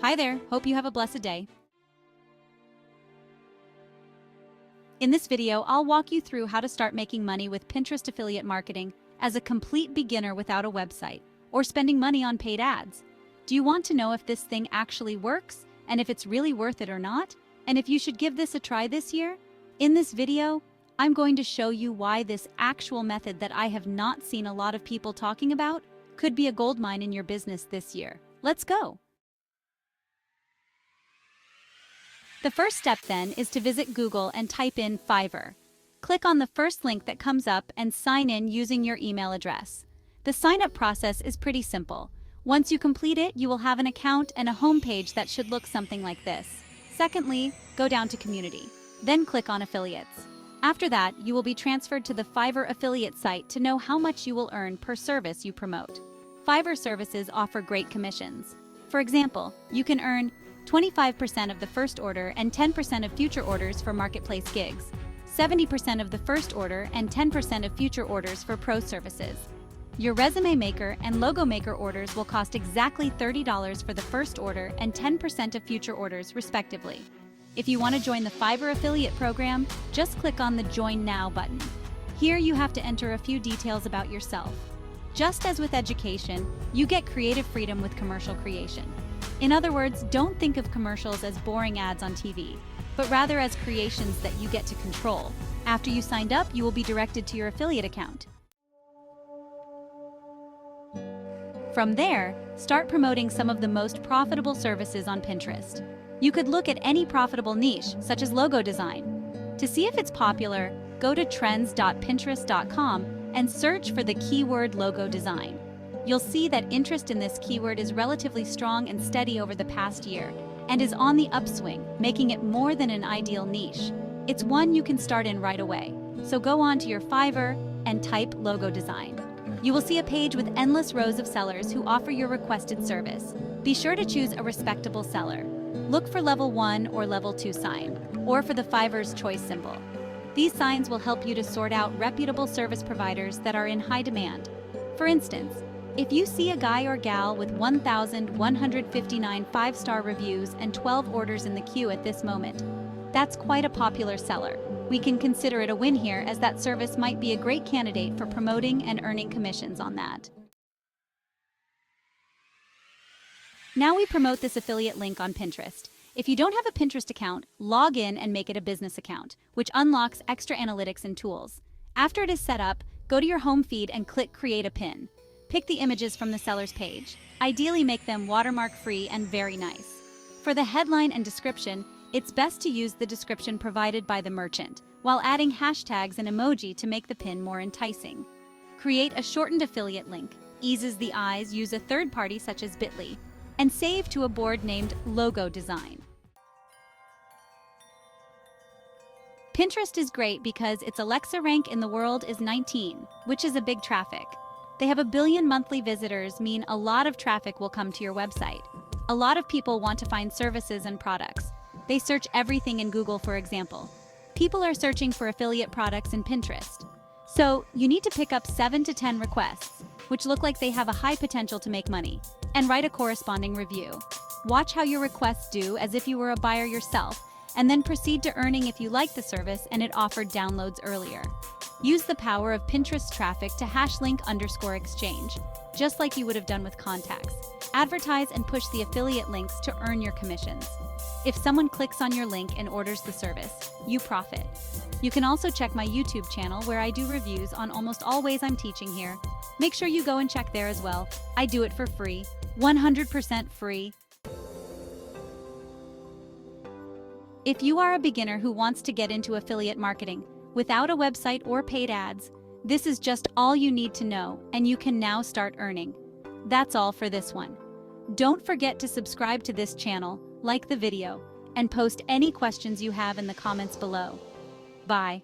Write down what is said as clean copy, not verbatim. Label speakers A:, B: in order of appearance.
A: Hi there, hope you have a blessed day. In this video, I'll walk you through how to start making money with Pinterest affiliate marketing as a complete beginner without a website or spending money on paid ads. Do you want to know if this thing actually works and if it's really worth it or not? And if you should give this a try this year? In this video, I'm going to show you why this actual method that I have not seen a lot of people talking about could be a goldmine in your business this year. Let's go! The first step then is to visit Google and type in Fiverr. Click on the first link that comes up and sign in using your email address. The sign-up process is pretty simple. Once you complete it, you will have an account and a homepage that should look something like this. Secondly, go down to Community, then click on Affiliates. After that, you will be transferred to the Fiverr affiliate site to know how much you will earn per service you promote. Fiverr services offer great commissions. For example, you can earn 25% of the first order and 10% of future orders for marketplace gigs, 70% of the first order and 10% of future orders for pro services. Your resume maker and logo maker orders will cost exactly $30 for the first order and 10% of future orders, respectively. If you want to join the Fiverr affiliate program, just click on the Join Now button. Here you have to enter a few details about yourself. Just as with education, you get creative freedom with commercial creation. In other words, don't think of commercials as boring ads on TV, but rather as creations that you get to control. After you signed up, you will be directed to your affiliate account. From there, start promoting some of the most profitable services on Pinterest. You could look at any profitable niche, such as logo design. To see if it's popular, go to trends.pinterest.com and search for the keyword logo design. You'll see that interest in this keyword is relatively strong and steady over the past year and is on the upswing, making it more than an ideal niche. It's one you can start in right away. So go on to your Fiverr and type logo design. You will see a page with endless rows of sellers who offer your requested service. Be sure to choose a respectable seller. Look for level 1 or level 2 sign, or for the Fiverr's choice symbol. These signs will help you to sort out reputable service providers that are in high demand. For instance, if you see a guy or gal with 1,159 5-star reviews and 12 orders in the queue at this moment, that's quite a popular seller. We can consider it a win here, as that service might be a great candidate for promoting and earning commissions on that. Now we promote this affiliate link on Pinterest. If you don't have a Pinterest account, log in and make it a business account, which unlocks extra analytics and tools. After it is set up, go to your home feed and click Create a Pin. Pick the images from the seller's page. Ideally, make them watermark-free and very nice. For the headline and description, it's best to use the description provided by the merchant, while adding hashtags and emoji to make the pin more enticing. Create a shortened affiliate link, eases the eyes, use a third party such as Bitly, and save to a board named Logo Design. Pinterest is great because its Alexa rank in the world is 19, which is a big traffic. They have 1 billion monthly visitors, mean a lot of traffic will come to your website. A lot of people want to find services and products. They search everything in Google, for example. People are searching for affiliate products in Pinterest. So you need to pick up 7 to 10 requests, which look like they have a high potential to make money, and write a corresponding review. Watch how your requests do as if you were a buyer yourself, and then proceed to earning if you like the service and it offered downloads earlier. Use the power of Pinterest traffic to #link_exchange, just like you would have done with contacts. Advertise and push the affiliate links to earn your commissions. If someone clicks on your link and orders the service, you profit. You can also check my YouTube channel where I do reviews on almost all ways I'm teaching here. Make sure you go and check there as well. I do it for free, 100% free. If you are a beginner who wants to get into affiliate marketing without a website or paid ads, this is just all you need to know, and you can now start earning. That's all for this one. Don't forget to subscribe to this channel, like the video, and post any questions you have in the comments below. Bye.